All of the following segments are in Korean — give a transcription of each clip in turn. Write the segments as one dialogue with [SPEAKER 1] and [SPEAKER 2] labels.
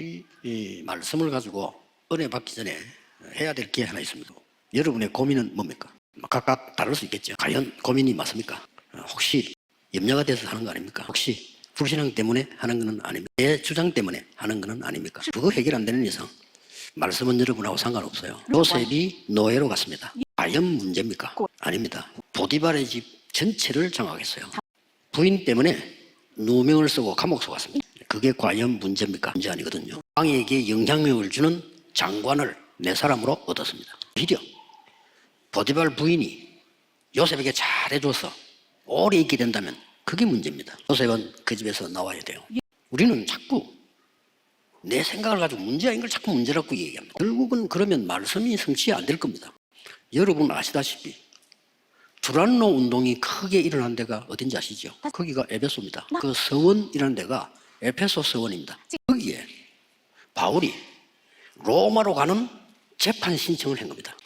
[SPEAKER 1] 이 말씀을 가지고 은혜 받기 전에 해야 될 게 하나 있습니다. 여러분의 고민은 뭡니까? 각각 다를 수 있겠죠. 과연 고민이 맞습니까? 혹시 염려가 돼서 하는 거 아닙니까? 혹시 불신앙 때문에 하는 것은 아닙니까? 내 주장 때문에 하는 것은 아닙니까? 그거 해결 안 되는 이상 말씀은 여러분하고 상관없어요. 요셉이 노예로 갔습니다. 과연 문제입니까? 아닙니다. 보디발의 집 전체를 장악했어요. 부인 때문에 누명을 쓰고 감옥 속았습니다. 그게 과연 문제입니까? 문제 아니거든요. 왕에게 영향력을 주는 장관을 내 사람으로 얻었습니다. 오히려 보디발 부인이 요셉에게 잘해줘서 오래 있게 된다면 그게 문제입니다. 요셉은 그 집에서 나와야 돼요. 우리는 자꾸 내 생각을 가지고 문제 아닌 걸 자꾸 문제라고 얘기합니다. 결국은 그러면 말씀이 성취 안 될 겁니다. 여러분 아시다시피 두란노 운동이 크게 일어난 데가 어딘지 아시죠? 거기가 에베소입니다. 그 서원이라는 데가 에페소 서원입니다. 거기에 바울이 로마로 가는 재판 신청을 한 겁니다.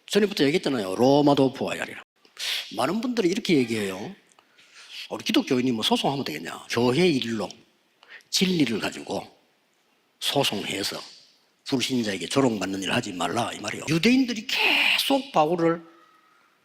[SPEAKER 1] 전에부터 얘기했잖아요. 로마도 보아야 하리라. 많은 분들이 이렇게 얘기해요. 우리 기독교인이 뭐 소송하면 되겠냐? 교회 일로 진리를 가지고 소송해서 불신자에게 조롱받는 일을 하지 말라 이 말이에요. 유대인들이 계속 바울을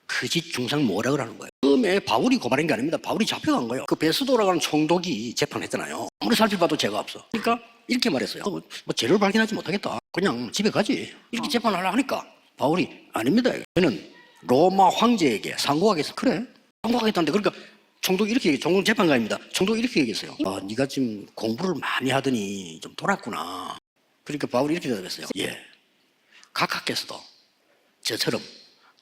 [SPEAKER 1] 거짓 중상 모략을 하는 거예요. 처음에 바울이 고발한 게 아닙니다. 바울이 잡혀간 거예요. 그 베스도라고 하는 총독이 재판했잖아요. 아무리 살펴봐도 죄가 없어. 그러니까 이렇게 말했어요. 뭐 죄를 발견하지 못하겠다. 그냥 집에 가지. 이렇게 재판하려 하니까 바울이 아닙니다. 저는 로마 황제에게 상고하겠어. 그래? 상고하겠다는데 그러니까 총독이 이렇게 얘기해요. 총독 재판관입니다. 총독이 이렇게 얘기했어요. 네가 지금 공부를 많이 하더니 좀 돌았구나. 그러니까 바울이 이렇게 대답했어요. 예, 각하께서도 저처럼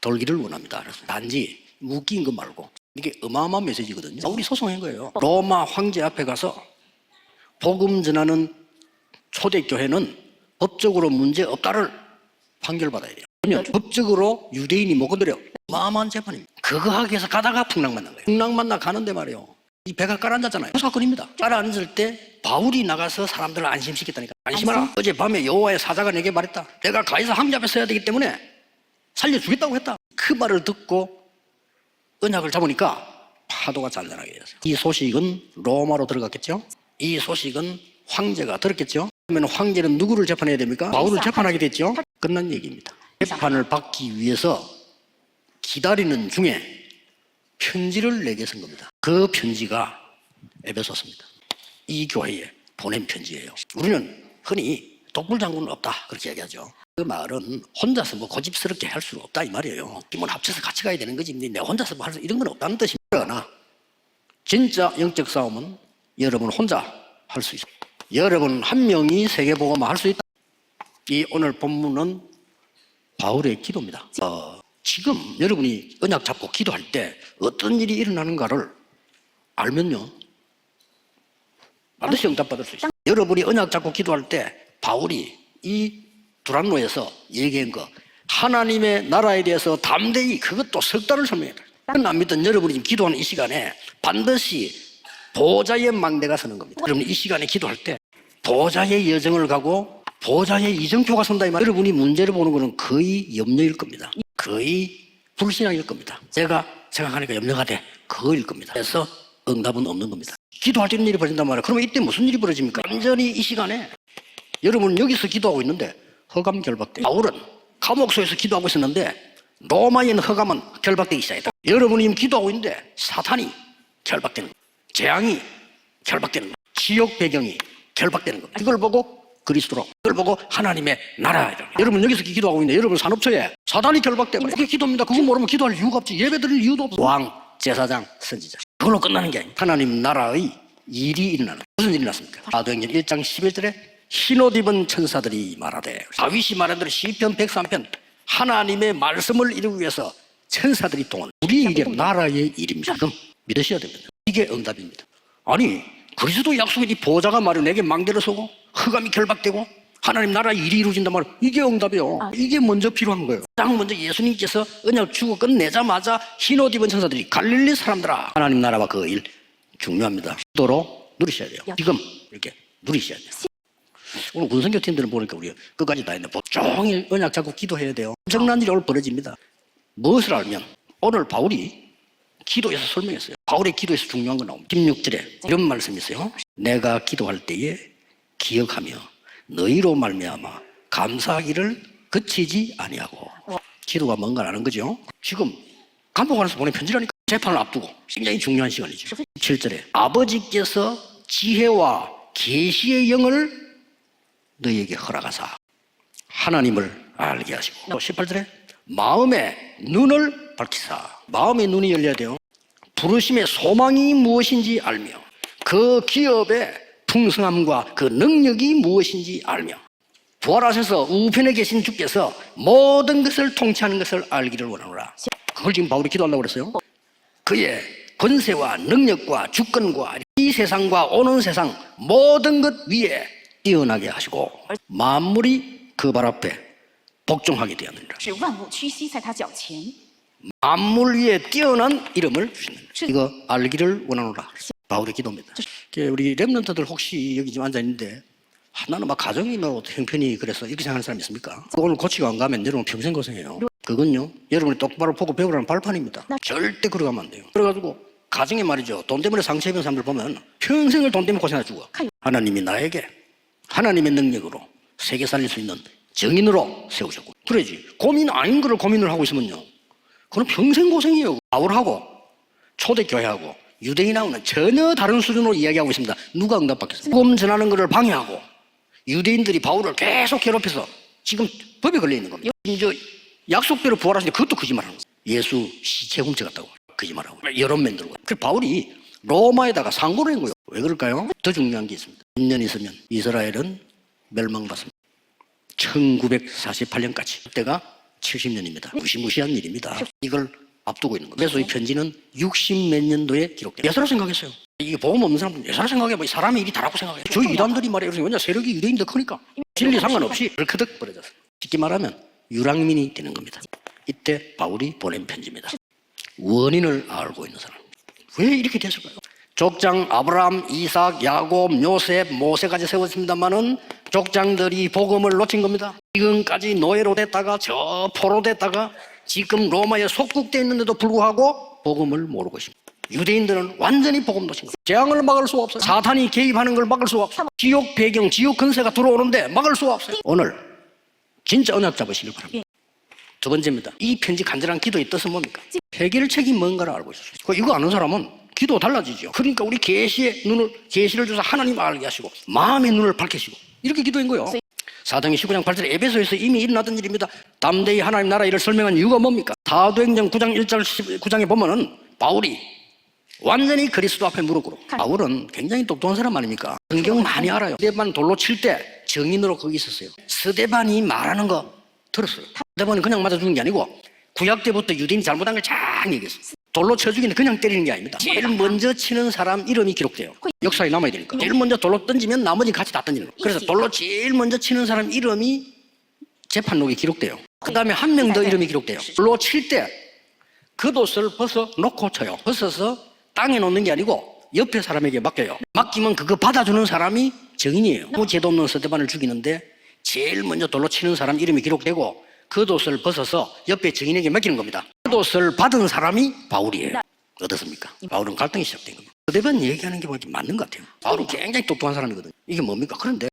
[SPEAKER 1] 돌기를 원합니다. 그래서 단지 묶인 거 말고 이게 어마어마한 메시지거든요. 바울이 소송한 거예요. 로마 황제 앞에 가서 복음 전하는 초대교회는 법적으로 문제 없다를 판결받아야 돼요. 그러면 법적으로 유대인이 못 건드려. 어마어마한 재판입니다. 그거 하기 위해서 가다가 풍랑 만난 거예요. 풍랑 만나 가는데 말이에요. 이 배가 깔아앉았잖아요. 그 사건입니다. 깔아앉을 때 바울이 나가서 사람들을 안심시켰다니까. 안심하라. 어젯밤에 여호와의 사자가 내게 말했다. 내가 가이사 황제 앞에 서야 되기 때문에 살려주겠다고 했다. 그 말을 듣고 언약을 잡으니까 파도가 잔잔하게 됐어요. 이 소식은 로마로 들어갔겠죠. 이 소식은 황제가 들었겠죠. 그러면 황제는 누구를 재판해야 됩니까? 바울을 재판하게 됐죠. 끝난 얘기입니다. 재판을 받기 위해서 기다리는 중에 편지를 내게 쓴 겁니다. 그 편지가 에베소서입니다. 이 교회에 보낸 편지예요. 우리는 흔히 독불장군은 없다 그렇게 얘기하죠. 그 말은 혼자서 뭐 고집스럽게 할 수는 없다 이 말이에요. 힘을 합쳐서 같이 가야 되는 거지. 내 혼자서 뭐 할 수 이런 건 없다는 뜻입니다. 그러나 진짜 영적 싸움은 여러분 혼자 할 수 있어요. 여러분 한 명이 세계복음을 할 수 있다. 이 오늘 본문은 바울의 기도입니다. 지금 여러분이 언약 잡고 기도할 때 어떤 일이 일어나는가를 알면요 반드시 응답받을 수 있어요. 여러분이 언약 잡고 기도할 때 바울이 이 두란노에서 얘기한 거 하나님의 나라에 대해서 담대히 그것도 석 달을 설명해요. 안 믿던 여러분이 지금 기도하는 이 시간에 반드시 보좌의 망대가 서는 겁니다. 여러분이 이 시간에 기도할 때 보좌의 여정을 가고 보좌의 이정표가 선다 이 말. 여러분이 문제를 보는 것은 거의 염려일 겁니다. 거의 불신앙일 겁니다. 제가 생각하니까 염려가 돼. 그거일 겁니다. 그래서 응답은 없는 겁니다. 기도할 때 이런 일이 벌어진단 말이에요. 그러면 이때 무슨 일이 벌어집니까? 완전히 이 시간에 여러분 여기서 기도하고 있는데 허감 결박돼. 바울은 감옥소에서 기도하고 있었는데 로마에 있는 허감은 결박되기 시작했다. 여러분이 지금 기도하고 있는데 사탄이 결박되는 거예요. 재앙이 결박되는 거예요. 지옥 배경이 결박되는 겁니다. 이걸 보고 그리스도로, 이걸 보고 하나님의 나라. 여러분 여기서 기도하고 있는데 여러분 산업처에 사단이 결박되고 이게 기도입니다. 그거 모르면 기도할 이유가 없지. 예배 드릴 이유도 없어. 왕, 제사장, 선지자. 그걸로 끝나는 게 아닙니다. 하나님 나라의 일이 일어나는. 무슨 일이 났습니까? 사도행전 1장 11절에 흰옷 입은 천사들이 말하되 다윗이 말한 대로 시편 103편 하나님의 말씀을 이루기 위해서 천사들이 동원. 우리의 일이 나라의 일입니다. 그럼 믿으셔야 됩니다. 이게 응답입니다. 아니 그리스도 약속인 이 보좌가 말이야 내게 망대를 서고 흑암이 결박되고 하나님 나라의 일이 이루어진단 말이에요. 이게 응답이에요. 이게 먼저 필요한 거예요. 가장 먼저 예수님께서 언약 주고 끝내자마자 흰옷 입은 천사들이 갈릴리 사람들아 하나님 나라와 그 일 중요합니다. 기도로 누리셔야 돼요. 지금 이렇게 누리셔야 돼요. 오늘 군선교 팀들은 보니까 우리 끝까지 다 했는데 종일 언약 잡고 기도해야 돼요. 엄청난 일이 오늘 벌어집니다. 무엇을 알면 오늘 바울이 기도에서 설명했어요. 바울의 기도에서 중요한 거 나옵니다. 16절에 이런 말씀이 있어요. 내가 기도할 때에 기억하며 너희로 말미암아 감사하기를 그치지 아니하고. 기도가 뭔가 하는 거죠. 지금 감옥 안에서 보낸 편지라니까. 재판을 앞두고 굉장히 중요한 시간이죠. 7절에 아버지께서 지혜와 계시의 영을 너희에게 허락하사 하나님을 알게 하시고. 18절에 마음의 눈을 밝히사. 마음의 눈이 열려야 돼요. 부르심의 소망이 무엇인지 알며 그 기업의 풍성함과 그 능력이 무엇인지 알며 부활하셔서 우편에 계신 주께서 모든 것을 통치하는 것을 알기를 원하노라. 그걸 지금 바울이 기도하려고 그랬어요. 그의 권세와 능력과 주권과 이 세상과 오는 세상 모든 것 위에 뛰어나게 하시고 만물이 그 발 앞에 복종하게 되었느니라. 만물 위에 뛰어난 이름을 주시는 거예요. 이거 알기를 원하노라. 바울의 기도입니다. 우리 렘넌트들 혹시 여기 지금 앉아있는데 나는 막 가정이 뭐 형편이 그래서 이렇게 생각하는 사람 있습니까? 오늘 고치고 안 가면 여러분 평생 고생해요. 그건요 여러분이 똑바로 보고 배우라는 발판입니다. 절대 그러가면 안 돼요. 그래가지고 가정에 말이죠, 돈 때문에 상처 입은 사람들 보면 평생을 돈 때문에 고생해 죽어. 하나님이 나에게 하나님의 능력으로 세계 살릴 수 있는 정인으로 세우셨고, 그러지 고민 아닌 거를 고민을 하고 있으면요 그건 평생 고생이에요. 바울하고 초대교회하고 유대인하고는 전혀 다른 수준으로 이야기하고 있습니다. 누가 응답받겠습니까? 복음 전하는 것을 방해하고 유대인들이 바울을 계속 괴롭혀서 지금 법에 걸려 있는 겁니다. 이제 약속대로 부활하시는데 그것도 거짓말하는 거예요. 예수 시체 훔쳐갔다고 거짓말하고 여러 면 들고. 그래서 바울이 로마에다가 상고를 한 거예요. 왜 그럴까요? 더 중요한 게 있습니다. 1년 있으면 이스라엘은 멸망받습니다. 1948년까지. 그때가 70년입니다. 무시무시한 일입니다. 이걸 앞두고 있는 거예요. 그래서 이 편지는 60 몇 년도에 기록돼요. 예사로 생각했어요. 이게 복음 없는 사람은 예사로 생각해. 뭐 사람의 일이 다라고 생각해요. 저 이단들이 말이에요. 왜냐 세력이 유대인 더 크니까. 진리 상관없이 벌크덕 벌어졌어요. 쉽게 말하면 유랑민이 되는 겁니다. 이때 바울이 보낸 편지입니다. 원인을 알고 있는 사람. 왜 이렇게 됐을까요? 족장 아브라함, 이삭, 야곱, 요셉, 모세까지 세웠습니다만은 족장들이 복음을 놓친 겁니다. 지금까지 노예로 됐다가 저 포로 됐다가 지금 로마에 속국되어 있는데도 불구하고 복음을 모르고 있습니다. 유대인들은 완전히 복음 놓친 겁니다. 재앙을 막을 수가 없어요. 사탄이 개입하는 걸 막을 수가 없어요. 지옥 배경, 지옥 근세가 들어오는데 막을 수가 없어요. 오늘 진짜 언약 잡으시길 바랍니다. 두 번째입니다. 이 편지 간절한 기도의 뜻은 뭡니까? 해결책이 뭔가를 알고 있었어요. 이거 아는 사람은 기도 달라지죠. 그러니까 우리 계시의 눈을, 계시를 주사 하나님 알게 하시고 마음의 눈을 밝히시고 이렇게 기도한 거예요. 사도행전 19장 8절에 에베소에서 이미 일어나던 일입니다. 담대히 하나님 나라 일을 설명한 이유가 뭡니까? 사도행전 9장 1절 19장에 보면은 바울이 완전히 그리스도 앞에 무릎 꿇고. 바울은 굉장히 똑똑한 사람 아닙니까? 성경 많이 알아요. 스데반 돌로 칠 때 증인으로 거기 있었어요. 스데반이 말하는 거 들었어요. 스데반은 그냥 맞아 죽은 게 아니고 구약 때부터 유대인이 잘못한 걸 쫙 얘기했어요. 돌로 쳐 죽이는 그냥 때리는 게 아닙니다. 제일 먼저 치는 사람 이름이 기록돼요. 역사에 남아야 되니까. 제일 먼저 돌로 던지면 나머지 같이 다 던지는 거예요. 그래서 돌로 제일 먼저 치는 사람 이름이 재판록에 기록돼요. 그 다음에 한 명 더 이름이 기록돼요. 돌로 칠 때 겉옷을 벗어 놓고 쳐요. 벗어서 땅에 놓는 게 아니고 옆에 사람에게 맡겨요. 맡기면 그거 받아주는 사람이 증인이에요. 아무 죄도 없는 스데반을 죽이는데 제일 먼저 돌로 치는 사람 이름이 기록되고 겉옷을 벗어서 옆에 증인에게 맡기는 겁니다. 겉옷을 받은 사람이 바울이에요. 어떻습니까? 바울은 갈등이 시작된 겁니다. 스데반 얘기하는 게 맞는 것 같아요. 바울은 굉장히 똑똑한 사람이거든요. 이게 뭡니까? 그런데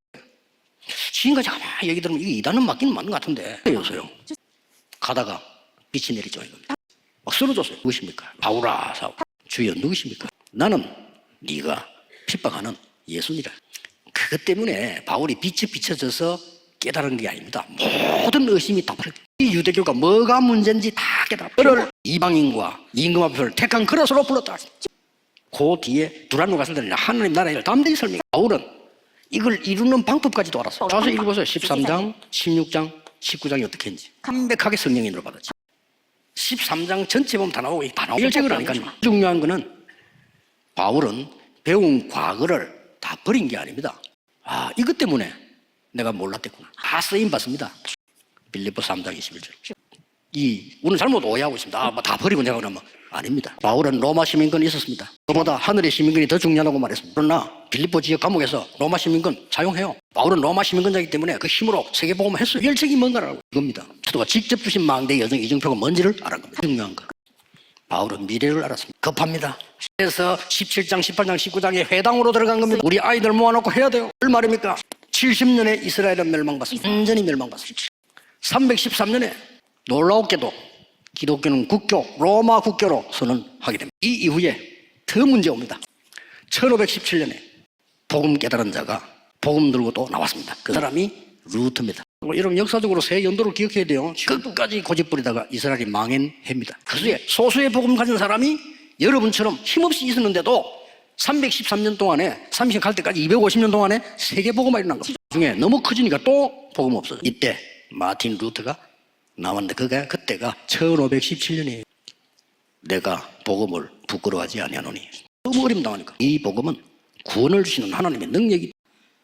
[SPEAKER 1] 지금까지 가만히 얘기 들으면 이게 이단은 맞기는 맞는 것 같은데 요소요. 가다가 빛이 내리죠. 막 쓰러졌어요. 누구십니까? 바울아 사울. 주여 누구십니까? 나는 네가 핍박하는 예수니라. 그것 때문에 바울이 빛이 비춰져서 깨달은 게 아닙니다. 모든 의심이 다 풀려. 이 유대교가 뭐가 문제인지 다 깨달아. 그를 이방인과 임금 앞을 택한 그릇으로 불렀다. 그 뒤에 두란노 갔을 때는 하나님 나라를 담대히 설명. 바울은 이걸 이루는 방법까지도 알았어요. 자세히 읽어보세요. 13장, 16장, 19장이 어떻게 했는지. 완벽하게 성령의 인도를 받았죠. 13장 전체 보면 다 나오고 다 나오고 일적을 하니까요. 중요한 거는 바울은 배운 과거를 다 버린 게 아닙니다. 아, 이것 때문에 내가 몰랐겠구나. 다 쓰임 받습니다. 빌립보 3장 21절. 오늘 잘못 오해하고 있습니다. 아, 다 버리고 내가 그러면 아닙니다. 바울은 로마 시민권이 있었습니다. 그보다 하늘의 시민권이 더 중요하다고 말했습니다. 그러나 빌립보 지역 감옥에서 로마 시민권 사용해요. 바울은 로마 시민권자이기 때문에 그 힘으로 세계복음을 했어요. 혈책이 뭔가라고 이겁니다. 저도가 직접 주신 망대의 여정 이정표가 뭔지를 알은 겁니다. 중요한 거. 바울은 미래를 알았습니다. 급합니다. 그래서 17장, 18장, 19장에 회당으로 들어간 겁니다. 우리 아이들 모아놓고 해야 돼요. 뭘 말입니까? 70년에 이스라엘은 멸망받습니다. 완전히 멸망받습니다. 313년에 놀라웠게도 기독교는 국교, 로마 국교로 선언하게 됩니다. 이 이후에 더 문제 옵니다. 1517년에 복음 깨달은 자가 복음 들고 또 나왔습니다. 그 사람이 루트입니다. 여러분 역사적으로 새 연도를 기억해야 돼요. 끝까지 고집부리다가 이스라엘이 망한 해입니다. 그 수에 소수의 복음 가진 사람이 여러분처럼 힘없이 있었는데도 313년 동안에 30년 갈 때까지 250년 동안에 세계 복음화 일어난 겁니다. 중에 너무 커지니까 또 복음 없어요. 이때 마틴 루터가 나왔는데 그때가 1517년이에요. 내가 복음을 부끄러워하지 아니하노니. 너무 어림당하니까. 이 복음은 구원을 주시는 하나님의 능력이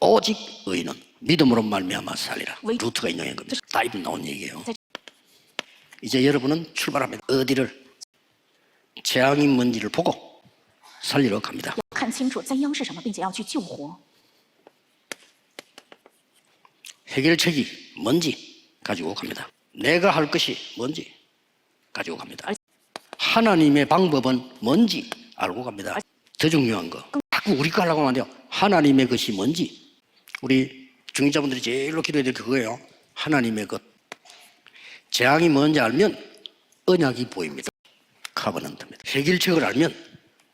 [SPEAKER 1] 오직 의인은 믿음으로 말미암아 살리라. 루트가 인용한 겁니다. 다이브 나온 얘기예요. 이제 여러분은 출발합니다. 어디를? 재앙이 뭔지를 보고 살리러 갑니다. 해결책이 뭔지 가지고 갑니다. 내가 할 것이 뭔지 가지고 갑니다. 하나님의 방법은 뭔지 알고 갑니다. 더 중요한 거. 자꾸 우리 거 하려고 하면 안 돼요. 하나님의 것이 뭔지. 우리 중직자분들이 제일로 기도해야 될 그거예요. 하나님의 것. 재앙이 뭔지 알면 언약이 보입니다. 카버넌트입니다. 해결책을 알면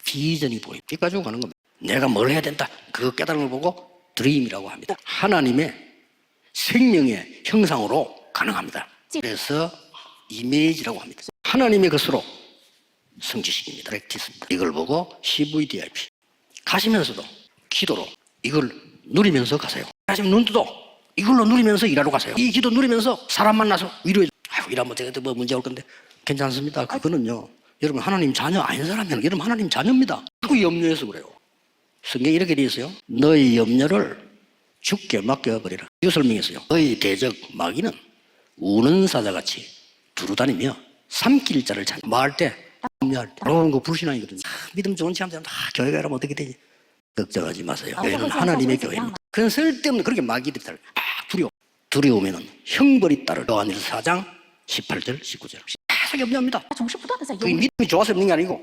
[SPEAKER 1] 비전이 보입니다. 이거 가지고 가는 겁니다. 내가 뭘 해야 된다. 그거 깨달은 걸 보고 드림이라고 합니다. 하나님의 생명의 형상으로 가능합니다. 그래서 이미지라고 합니다. 하나님의 것으로 성취시킵니다. 프랙티스입니다. 이걸 보고 CVDIP. 가시면서도 기도로 이걸 누리면서 가세요. 하시면 눈 뜨도 이걸로 누리면서 일하러 가세요. 이 기도 누리면서 사람 만나서 위로해. 아이고 일하면 제가 뭐 문제 올 건데 괜찮습니다. 그거는요. 여러분 하나님 자녀 아닌 사람이면 여러분 하나님 자녀입니다. 자꾸 염려해서 그래요. 성경에 이렇게 되어 있어요. 너희 염려를 주께 맡겨버리라. 이거 설명했어요. 너희 대적 마귀는 우는 사자같이 두루다니며 삼킬 자를 찾는. 말할 때 염려할 때 그런 거 불신앙이거든요. 믿음 좋은 사람들은 다 교회 가면 어떻게 되지? 걱정하지 마세요. 교회는 하나님의 교회입니다. 그건 쓸데없는 그렇게 마귀들이 따라 두려우면은 형벌이 따를. 요한일서 4장 18절 19절 계속 염려합니다. 그게 믿음이 좋아서 염려는 게 아니고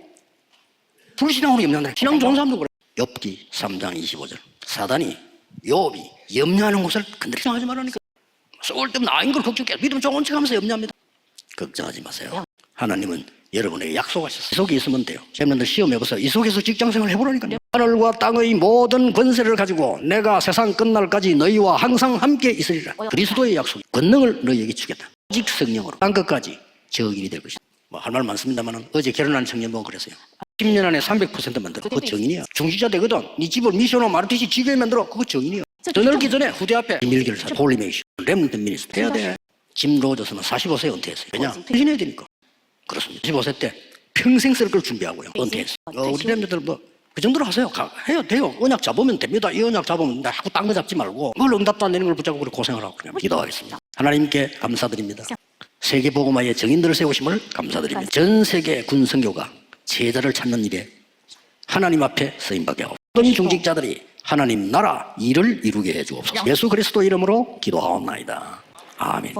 [SPEAKER 1] 불신앙으로 염려한다. 신앙 좋은 사람도 그래. 욥기 3장 25절 사단이 욥이 염려하는 곳을 건드리지 하지 말라니까. 쓸데없는 아닌 걸 걱정해. 믿음 좋은 척하면서 염려합니다. 걱정하지 마세요. 하나님은 여러분에게 약속하셨어요. 이 속에 있으면 돼요. 여러분들 시험해보세요. 이 속에서 직장생활 해보라니까요. 하늘과 땅의 모든 권세를 가지고 내가 세상 끝날까지 너희와 항상 함께 있으리라. 그리스도의 약속. 권능을 너희에게 주겠다. 오직 성령으로 땅 끝까지 정인이 될 것이다. 뭐 할 말 많습니다만 어제 결혼한 청년 보고 그랬어요. 10년 안에 300% 만들어. 그거 정인이야. 중지자 되거든. 네 집을 미션으로 마르티시 지게 만들어. 그거 정인이야. 더 넓기 전에 후대 앞에 비밀기를 사. 홀리메이션. 렘넌트 미니스트 해야 돼. 짐 로저스는 45세에 은퇴했어요. 왜냐? 헌신해야 되니까. 그렇습니다. 15세 때 평생 쓸 걸 준비하고요. 은퇴했어요. 우리 렘넌트들 뭐 그 정도로 하세요. 해야 돼요. 언약 잡으면 됩니다. 이 언약 잡으면 자꾸 딴 거 잡지 말고 그걸 응답도 안 되는 걸 붙잡고 그렇게 고생을 하고 그냥 기도하겠습니다. 하나님께 감사드립니다. 세계 복음화의 정인들을 세우심을 감사드립니다. 전 세계 군선교가 제자를 찾는 일에 하나님 앞에 쓰임받게 하고 모든 중직자들이 하나님 나라 일을 이루게 해주옵소서. 예수 그리스도 이름으로 기도하옵나이다. 아멘.